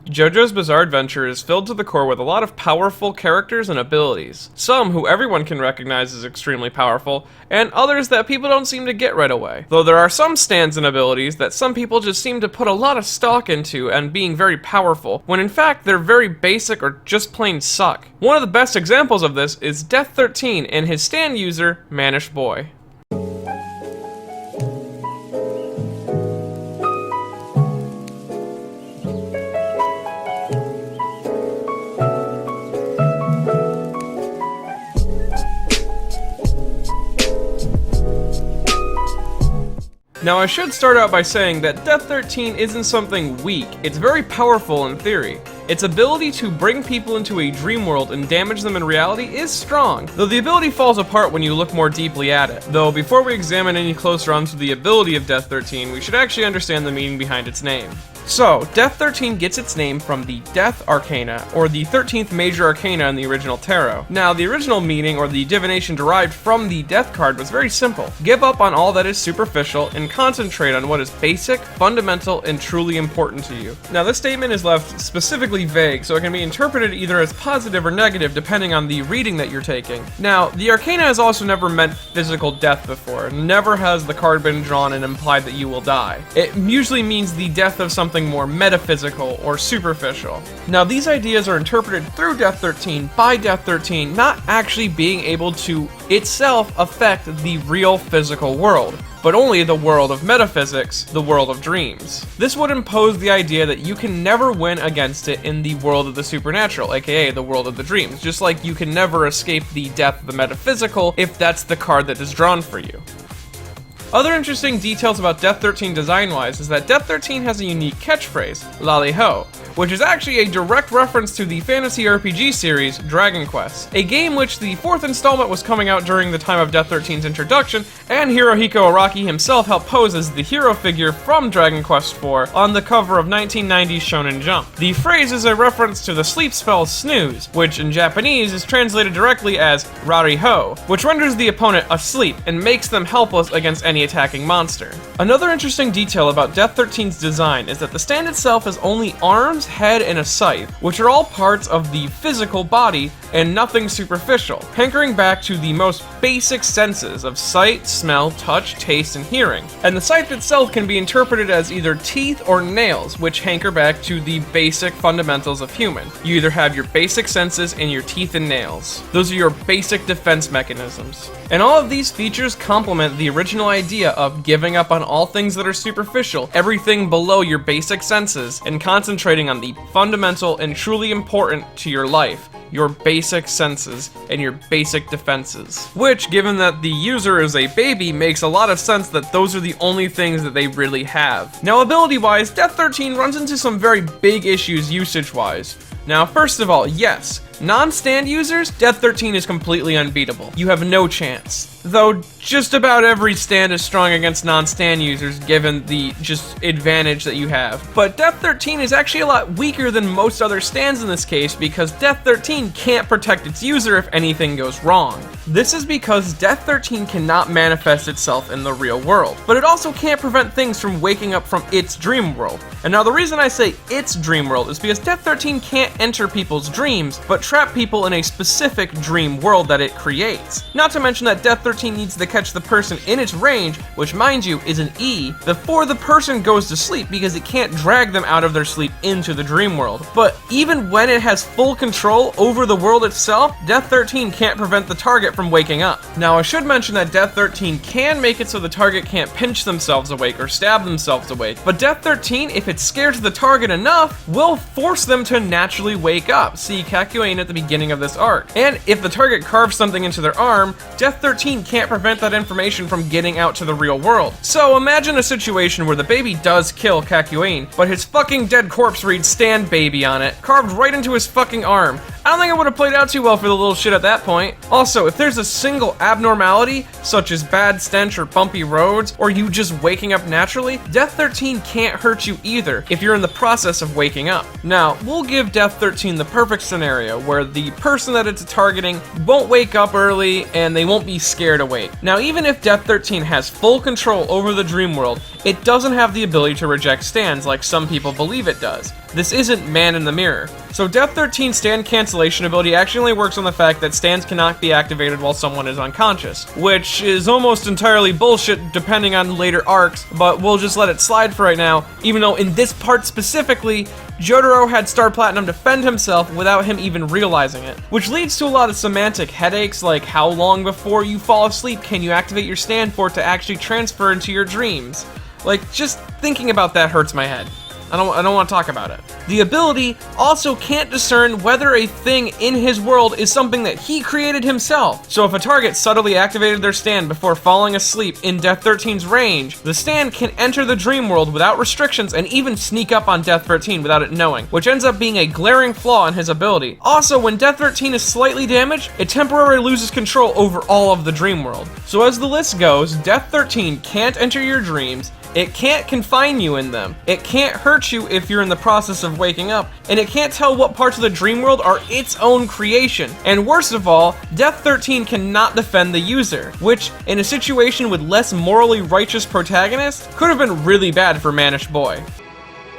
JoJo's Bizarre Adventure is filled to the core with a lot of powerful characters and abilities. Some who everyone can recognize as extremely powerful, and others that people don't seem to get right away. Though there are some stands and abilities that some people just seem to put a lot of stock into and being very powerful, when in fact they're very basic or just plain suck. One of the best examples of this is Death 13 and his stand user, Manish Boy. Now I should start out by saying that Death 13 isn't something weak, it's very powerful in theory. Its ability to bring people into a dream world and damage them in reality is strong, though the ability falls apart when you look more deeply at it. Though before we examine any closer onto the ability of Death 13, we should actually understand the meaning behind its name. So, Death 13 gets its name from the Death Arcana, or the 13th major arcana in the original tarot. Now, the original meaning, or the divination derived from the Death card, was very simple. Give up on all that is superficial and concentrate on what is basic, fundamental, and truly important to you. Now, this statement is left specifically vague, so it can be interpreted either as positive or negative depending on the reading that you're taking. Now, the arcana has also never meant physical death before. Never has the card been drawn and implied that you will die. It usually means the death of something more metaphysical or superficial. Now, these ideas are interpreted through Death 13 by Death 13 not actually being able to itself affect the real physical world, but only the world of metaphysics, the world of dreams. This would impose the idea that you can never win against it in the world of the supernatural, aka the world of the dreams, just like you can never escape the death of the metaphysical if that's the card that is drawn for you. Other interesting details about Death 13 design-wise is that Death 13 has a unique catchphrase, Lally-Ho, which is actually a direct reference to the fantasy RPG series Dragon Quest, a game which the 4th installment was coming out during the time of Death 13's introduction, and Hirohiko Araki himself helped pose as the hero figure from Dragon Quest IV on the cover of 1990's Shonen Jump. The phrase is a reference to the sleep spell Snooze, which in Japanese is translated directly as Rari-Ho, which renders the opponent asleep and makes them helpless against any attacking monster. Another interesting detail about Death 13's design is that the stand itself has only arms, head, and a scythe, which are all parts of the physical body and nothing superficial, hankering back to the most basic senses of sight, smell, touch, taste, and hearing. And the scythe itself can be interpreted as either teeth or nails, which hanker back to the basic fundamentals of human. You either have your basic senses and your teeth and nails. Those are your basic defense mechanisms. And all of these features complement the original idea of giving up on all things that are superficial, everything below your basic senses, and concentrating on the fundamental and truly important to your life, your basic senses and your basic defenses. Which, given that the user is a baby, makes a lot of sense that those are the only things that they really have. Now, ability-wise, Death 13 runs into some very big issues usage-wise. Now, first of all, yes, non-stand users, Death 13 is completely unbeatable. You have no chance. Though, just about every stand is strong against non-stand users given the just advantage that you have. But Death 13 is actually a lot weaker than most other stands in this case because Death 13 can't protect its user if anything goes wrong. This is because Death 13 cannot manifest itself in the real world, but it also can't prevent things from waking up from its dream world. And now the reason I say its dream world is because Death 13 can't enter people's dreams, but trap people in a specific dream world that it creates. Not to mention that Death 13 needs to catch the person in its range, which mind you is an E, before the person goes to sleep because it can't drag them out of their sleep into the dream world. But even when it has full control over the world itself, Death 13 can't prevent the target from waking up. Now I should mention that Death 13 can make it so the target can't pinch themselves awake or stab themselves awake, but Death 13, if it scares the target enough, will force them to naturally wake up. See Kakyoin at the beginning of this arc. And if the target carves something into their arm, Death 13 can't prevent that information from getting out to the real world. So imagine a situation where the baby does kill Kakyoin, but his fucking dead corpse reads "Stand Baby" on it, carved right into his fucking arm. I don't think it would have played out too well for the little shit at that point. Also, if there's a single abnormality, such as bad stench or bumpy roads, or you just waking up naturally, Death 13 can't hurt you either if you're in the process of waking up. Now, we'll give Death 13 the perfect scenario where the person that it's targeting won't wake up early and they won't be scared awake. Now, even if Death 13 has full control over the dream world, it doesn't have the ability to reject stands like some people believe it does. This isn't Man in the Mirror. So Death 13's stand cancellation ability actually only works on the fact that stands cannot be activated while someone is unconscious, which is almost entirely bullshit depending on later arcs, but we'll just let it slide for right now, even though in this part specifically, Jotaro had Star Platinum defend himself without him even realizing it, which leads to a lot of semantic headaches like how long before you fall asleep can you activate your stand for it to actually transfer into your dreams. Like, just thinking about that hurts my head. I don't want to talk about it. The ability also can't discern whether a thing in his world is something that he created himself. So if a target subtly activated their stand before falling asleep in Death 13's range, the stand can enter the dream world without restrictions and even sneak up on Death 13 without it knowing, which ends up being a glaring flaw in his ability. Also, when Death 13 is slightly damaged, it temporarily loses control over all of the dream world. So as the list goes, Death 13 can't enter your dreams, it can't confine you in them, it can't hurt you if you're in the process of waking up, and it can't tell what parts of the dream world are its own creation. And worst of all, Death 13 cannot defend the user, which, in a situation with less morally righteous protagonists, could have been really bad for Manish Boy.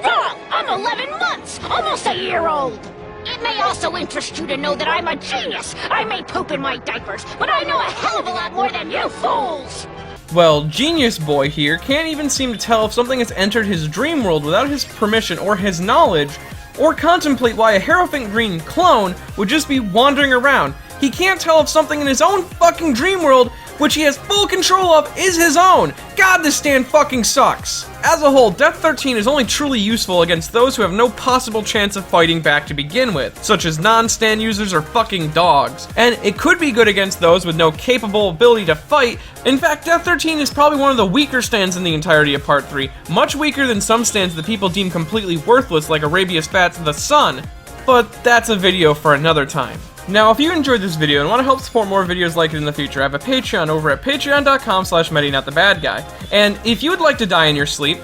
Wrong! I'm 11 months! Almost a year old! It may also interest you to know that I'm a genius! I may poop in my diapers, but I know a hell of a lot more than you fools! Well, Genius Boy here can't even seem to tell if something has entered his dream world without his permission or his knowledge, or contemplate why a Hierophant Green clone would just be wandering around. He can't tell if something in his own fucking dream world, which he has full control of, is his own. God, this stand fucking sucks. As a whole, Death 13 is only truly useful against those who have no possible chance of fighting back to begin with, such as non-stand users or fucking dogs. And it could be good against those with no capable ability to fight. In fact, Death 13 is probably one of the weaker stands in the entirety of Part 3, much weaker than some stands that people deem completely worthless like Arabia's Fat's The Sun. But that's a video for another time. Now, if you enjoyed this video and want to help support more videos like it in the future, I have a Patreon over at patreon.com/MediNotTheBadGuy. And if you would like to die in your sleep,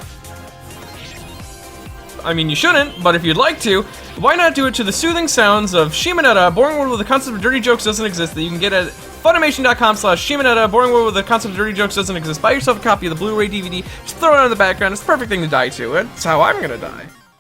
I mean, you shouldn't, but if you'd like to, why not do it to the soothing sounds of Shimonetta, a boring world where the concept of dirty jokes doesn't exist, that you can get at Funimation.com/Shimonetta, a boring world where the concept of dirty jokes doesn't exist. Buy yourself a copy of the Blu-ray DVD, just throw it on in the background, it's the perfect thing to die to. That's how I'm gonna die.